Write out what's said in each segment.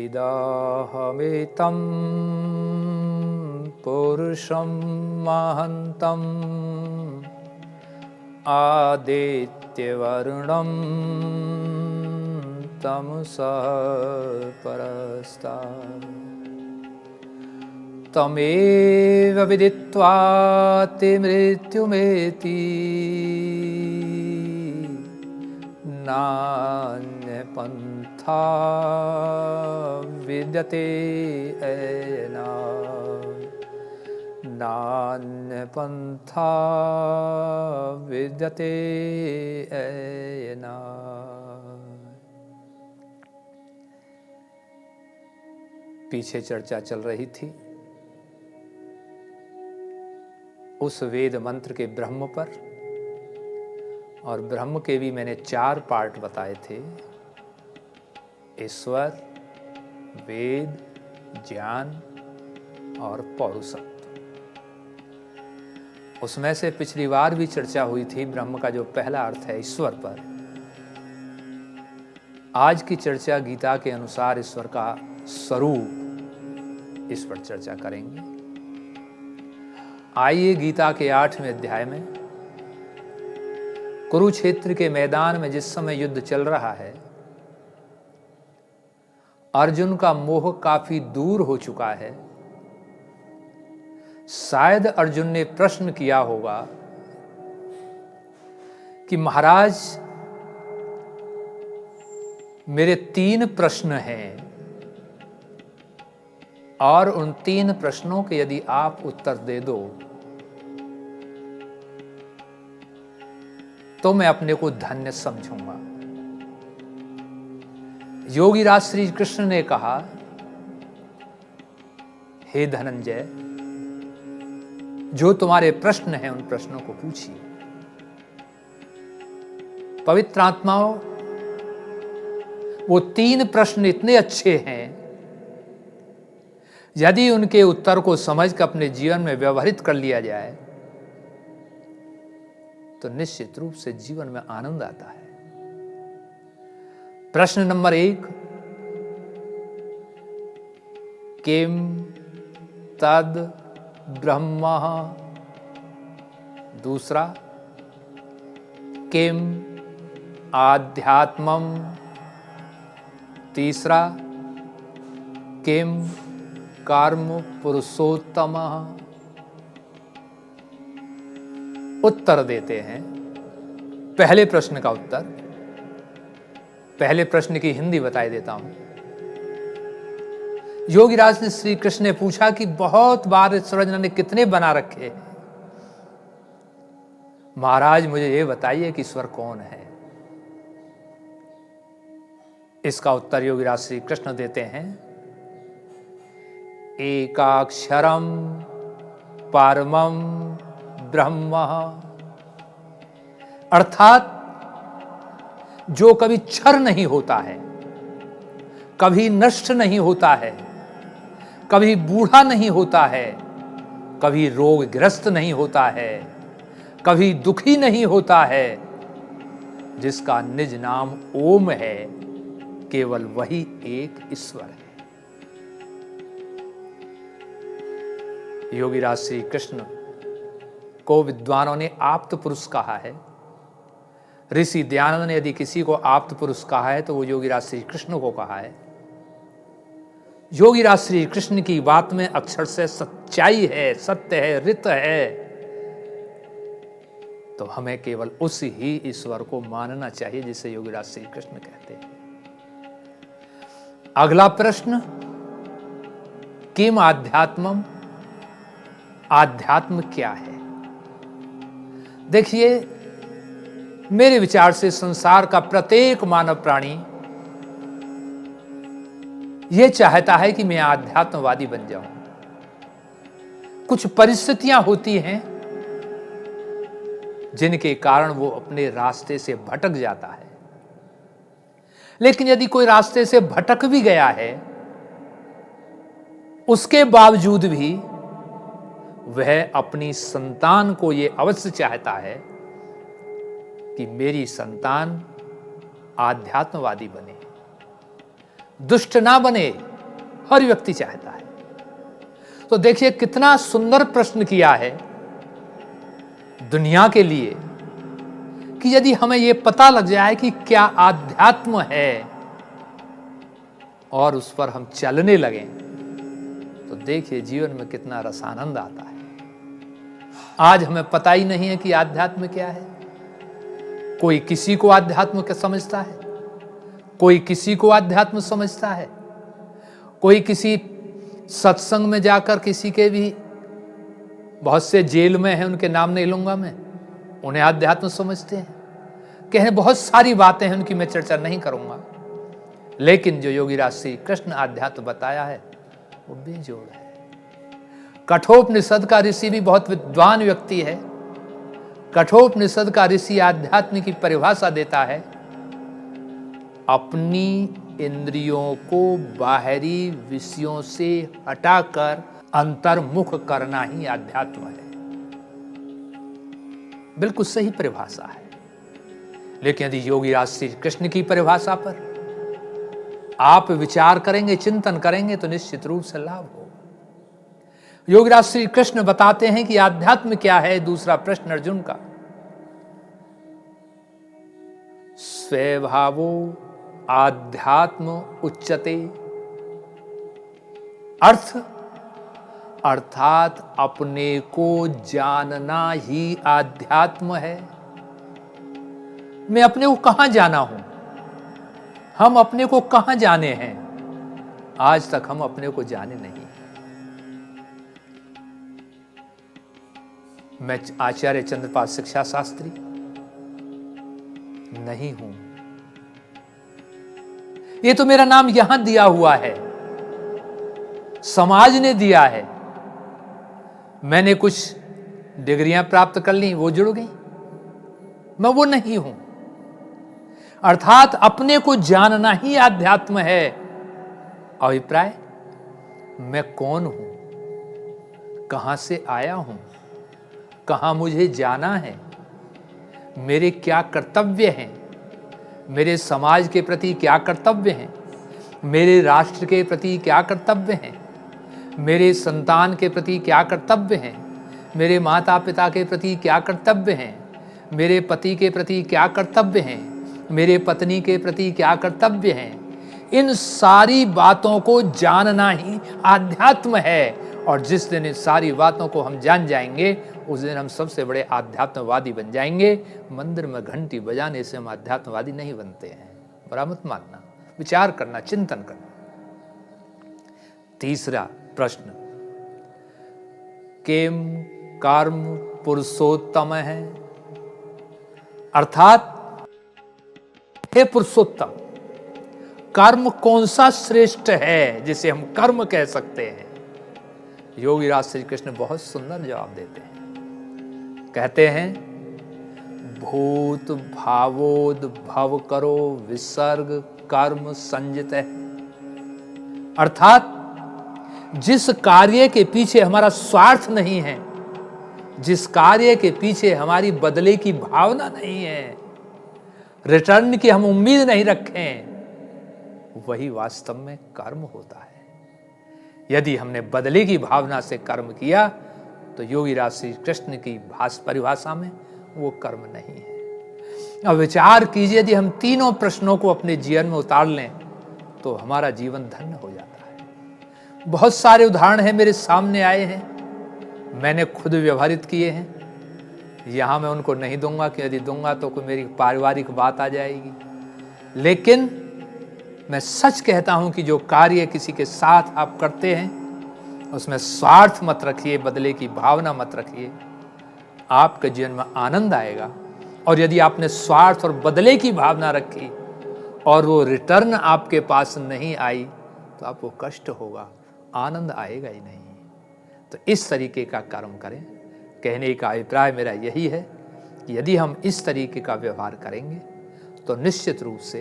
इदाहमेतं पुरुषं महन्तं आदित्यवर्णं तमसः परस्तात् तमेव विदित्वाति मृत्युमेति नान्यपन्था विद्यते नान्यपन्था विद्यते पीछे चर्चा चल रही थी उस वेद मंत्र के ब्रह्म पर, और ब्रह्म के भी मैंने 4 पार्ट बताए थे: ईश्वर, वेद, ज्ञान और पौरुषत्व। उसमें से पिछली बार भी चर्चा हुई थी ब्रह्म का जो पहला अर्थ है ईश्वर पर। आज की चर्चा गीता के अनुसार ईश्वर का स्वरूप, इस पर चर्चा करेंगे। आइए गीता के 8वें अध्याय में, कुरुक्षेत्र के मैदान में जिस समय युद्ध चल रहा है, अर्जुन का मोह काफी दूर हो चुका है। शायद अर्जुन ने प्रश्न किया होगा कि महाराज, मेरे 3 प्रश्न हैं और उन 3 प्रश्नों के यदि आप उत्तर दे दो तो मैं अपने को धन्य समझूंगा। योगीराज श्री कृष्ण ने कहा, हे धनंजय, जो तुम्हारे प्रश्न हैं उन प्रश्नों को पूछिए। पवित्र आत्माओं, वो 3 प्रश्न इतने अच्छे हैं, यदि उनके उत्तर को समझकर अपने जीवन में व्यवहारित कर लिया जाए तो निश्चित रूप से जीवन में आनंद आता है। प्रश्न नंबर 1, किम तद ब्रह्म। दूसरा, किम आध्यात्मम। तीसरा, किम कर्म पुरुषोत्तम। उत्तर देते हैं। पहले प्रश्न का उत्तर, पहले प्रश्न की हिंदी बताई देता हूं। योगीराज श्री कृष्ण ने पूछा कि बहुत बार ईश्वर ने कितने बना रखे, महाराज मुझे ये बताइए कि ईश्वर कौन है। इसका उत्तर योगीराज श्री कृष्ण देते हैं, एकाक्षरम परमम ब्रह्म। अर्थात जो कभी क्षर नहीं होता है, कभी नष्ट नहीं होता है, कभी बूढ़ा नहीं होता है, कभी रोगग्रस्त नहीं होता है, कभी दुखी नहीं होता है, जिसका निज नाम ओम है, केवल वही एक ईश्वर है। योगीराज श्री कृष्ण को विद्वानों ने आप्त पुरुष कहा है। ऋषि दयानंद ने यदि किसी को आप्त पुरुष कहा है तो वो योगीराज श्री कृष्ण को कहा है। योगीराज श्री कृष्ण की बात में अक्षर से सच्चाई है, सत्य है, रित है, तो हमें केवल उस ही ईश्वर को मानना चाहिए जिसे योगीराज श्री कृष्ण कहते हैं। अगला प्रश्न, किम आध्यात्मम। आध्यात्म क्या है? देखिए, मेरे विचार से संसार का प्रत्येक मानव प्राणी यह चाहता है कि मैं आध्यात्मवादी बन जाऊं। कुछ परिस्थितियां होती हैं जिनके कारण वो अपने रास्ते से भटक जाता है, लेकिन यदि कोई रास्ते से भटक भी गया है, उसके बावजूद भी वह अपनी संतान को यह अवश्य चाहता है कि मेरी संतान आध्यात्मवादी बने, दुष्ट ना बने, हर व्यक्ति चाहता है। तो देखिए कितना सुंदर प्रश्न किया है दुनिया के लिए कि यदि हमें यह पता लग जाए कि क्या आध्यात्म है और उस पर हम चलने लगें, तो देखिए जीवन में कितना रसानंद आता है। आज हमें पता ही नहीं है कि आध्यात्म क्या है। कोई किसी को आध्यात्म क्या समझता है, कोई किसी को आध्यात्म समझता है, कोई किसी सत्संग में जाकर किसी के भी, बहुत से जेल में हैं उनके नाम नहीं लूंगा मैं, उन्हें आध्यात्म समझते हैं। कहें बहुत सारी बातें हैं, उनकी मैं चर्चा नहीं करूंगा, लेकिन जो योगीराज श्री कृष्ण आध्यात्म बताया है वो बेजोड़ है। कठोपनिषद का ऋषि भी बहुत विद्वान व्यक्ति है। कठोपनिषद का ऋषि आध्यात्म की परिभाषा देता है, अपनी इंद्रियों को बाहरी विषयों से हटाकर अंतर्मुख करना ही आध्यात्म है। बिल्कुल सही परिभाषा है। लेकिन यदि योगीराज श्री कृष्ण की परिभाषा पर आप विचार करेंगे, चिंतन करेंगे, तो निश्चित रूप से लाभ हो। योगीराज श्री कृष्ण बताते हैं कि आध्यात्म क्या है। दूसरा प्रश्न अर्जुन का, स्वभावो आध्यात्म उच्यते, अर्थात अपने को जानना ही आध्यात्म है। मैं अपने को कहां जाना हूं, हम अपने को कहां जाने हैं? आज तक हम अपने को जाने नहीं। मैं आचार्य चंद्रपाल शिक्षा शास्त्री नहीं हूं। ये तो मेरा नाम यहां दिया हुआ है, समाज ने दिया है। मैंने कुछ डिग्रियां प्राप्त कर ली, वो जुड़ गई, मैं वो नहीं हूं। अर्थात अपने को जानना ही आध्यात्म है। अभिप्राय, मैं कौन हूं, कहां से आया हूं, कहां मुझे जाना है, मेरे क्या कर्तव्य हैं, मेरे समाज के प्रति क्या कर्तव्य हैं, मेरे राष्ट्र के प्रति क्या कर्तव्य हैं, मेरे संतान के प्रति क्या कर्तव्य हैं, मेरे माता पिता के प्रति क्या कर्तव्य हैं, मेरे पति के प्रति क्या कर्तव्य हैं, मेरे पत्नी के प्रति क्या कर्तव्य हैं। इन सारी बातों को जानना ही आध्यात्म है। और जिस दिन इन सारी बातों को हम जान जाएंगे, उस दिन हम सबसे बड़े आध्यात्मवादी बन जाएंगे। मंदिर में घंटी बजाने से हम आध्यात्मवादी नहीं बनते हैं। बड़ा मत मानना, विचार करना, चिंतन करना। तीसरा प्रश्न, किम कर्म पुरुषोत्तम है, अर्थात हे पुरुषोत्तम, कर्म कौन सा श्रेष्ठ है जिसे हम कर्म कह सकते हैं? योगीराज श्री कृष्ण बहुत सुंदर जवाब देते हैं। कहते हैं, भूत भावोद भव करो विसर्ग कर्म संजित है। अर्थात जिस कार्य के पीछे हमारा स्वार्थ नहीं है, जिस कार्य के पीछे हमारी बदले की भावना नहीं है, रिटर्न की हम उम्मीद नहीं रखें, वही वास्तव में कर्म होता है। यदि हमने बदले की भावना से कर्म किया, तो योगीराज श्री कृष्ण की परिभाषा में वो कर्म नहीं है। अब विचार कीजिए, यदि हम तीनों प्रश्नों को अपने जीवन में उतार लें, तो हमारा जीवन धन्य हो जाता है। बहुत सारे उदाहरण हैं, मेरे सामने आए हैं, मैंने खुद व्यवहारित किए हैं। यहां मैं उनको नहीं दूंगा कि यदि दूंगा तो कोई मेरी पारिवारिक बात आ जाएगी। लेकिन मैं सच कहता हूं कि जो कार्य किसी के साथ आप करते हैं, उसमें स्वार्थ मत रखिए, बदले की भावना मत रखिए, आपके जीवन में आनंद आएगा। और यदि आपने स्वार्थ और बदले की भावना रखी और वो रिटर्न आपके पास नहीं आई, तो आपको कष्ट होगा, आनंद आएगा ही नहीं। तो इस तरीके का कर्म करें। कहने का अभिप्राय मेरा यही है कि यदि हम इस तरीके का व्यवहार करेंगे, तो निश्चित रूप से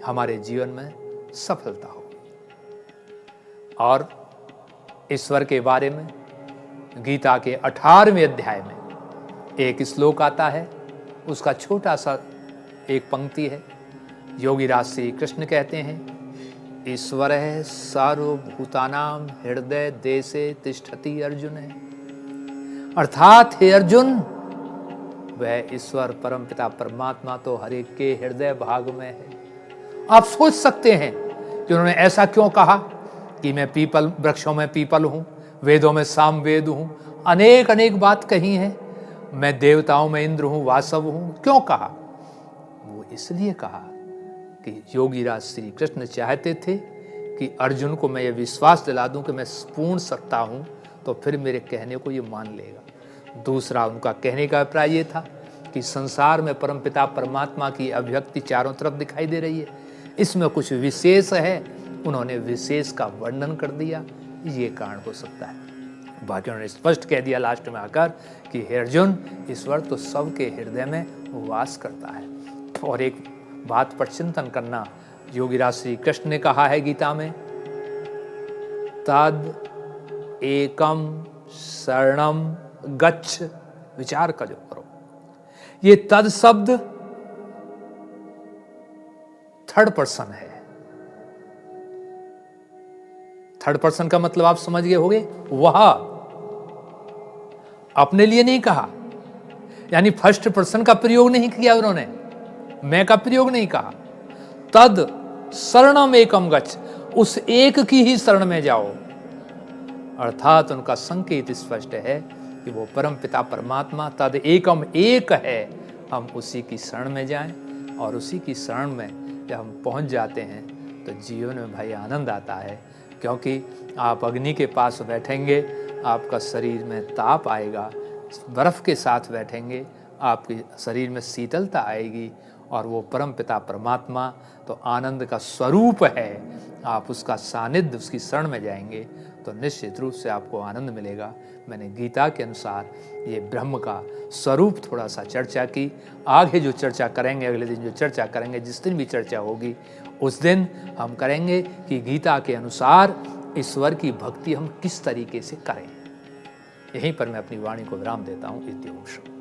हमारे जीवन में सफलता होगी। और ईश्वर के बारे में गीता के 18वें अध्याय में एक श्लोक आता है, उसका छोटा सा एक पंक्ति है। योगीराज श्री कृष्ण कहते हैं, ईश्वर है सर्वभूतानाम हृदय देशे तिष्ठति अर्जुन है। अर्थात हे अर्जुन, वह ईश्वर परमपिता परमात्मा तो हर एक के हृदय भाग में है। आप सोच सकते हैं कि उन्होंने ऐसा क्यों कहा कि मैं पीपल, वृक्षों में पीपल हूं, वेदों में सामवेद हूं, अनेक अनेक बात कही है, मैं देवताओं में इंद्र हूं, वासव हूं। क्यों कहा? वो इसलिए कहा कि योगीराज श्री कृष्ण चाहते थे कि अर्जुन को मैं ये विश्वास दिला दूं कि मैं पूर्ण सत्ता हूं, तो फिर मेरे कहने को ये मान लेगा। दूसरा, उनका कहने का अभिप्राय ये था कि संसार में परमपिता परमात्मा की अभिव्यक्ति चारों तरफ दिखाई दे रही है, इसमें कुछ विशेष है, उन्होंने विशेष का वर्णन कर दिया, ये कारण हो सकता है। बाकी उन्होंने स्पष्ट कह दिया लास्ट में आकर कि हे अर्जुन, ईश्वर तो सबके हृदय में वास करता है। और एक बात पर चिंतन करना, योगीराज श्री कृष्ण ने कहा है गीता में, तद एकम शरणम गच्छ। विचार करो, ये तद शब्द थर्ड पर्सन है। थर्ड पर्सन का मतलब आप समझ गए होंगे, वह अपने लिए नहीं कहा, यानी फर्स्ट पर्सन का प्रयोग नहीं किया उन्होंने, मैं का प्रयोग नहीं कहा। तद शरणम एकम गच्छ, उस एक की ही शरण में जाओ। अर्थात उनका संकेत स्पष्ट है कि वो परम पिता परमात्मा तद एकम एक है, हम उसी की शरण में जाएं, और उसी की शरण में जब हम पहुंच जाते हैं तो जीवन में भाई आनंद आता है। क्योंकि आप अग्नि के पास बैठेंगे, आपका शरीर में ताप आएगा, बर्फ़ के साथ बैठेंगे, आपके शरीर में शीतलता आएगी, और वो परम पिता परमात्मा तो आनंद का स्वरूप है। आप उसका सानिध्य, उसकी शरण में जाएंगे तो निश्चित रूप से आपको आनंद मिलेगा। मैंने गीता के अनुसार ये ब्रह्म का स्वरूप थोड़ा सा चर्चा की। आगे जो चर्चा करेंगे, अगले दिन जो चर्चा करेंगे, जिस दिन भी चर्चा होगी उस दिन हम करेंगे कि गीता के अनुसार ईश्वर की भक्ति हम किस तरीके से करें। यहीं पर मैं अपनी वाणी को विराम देता हूँ। इति ओम।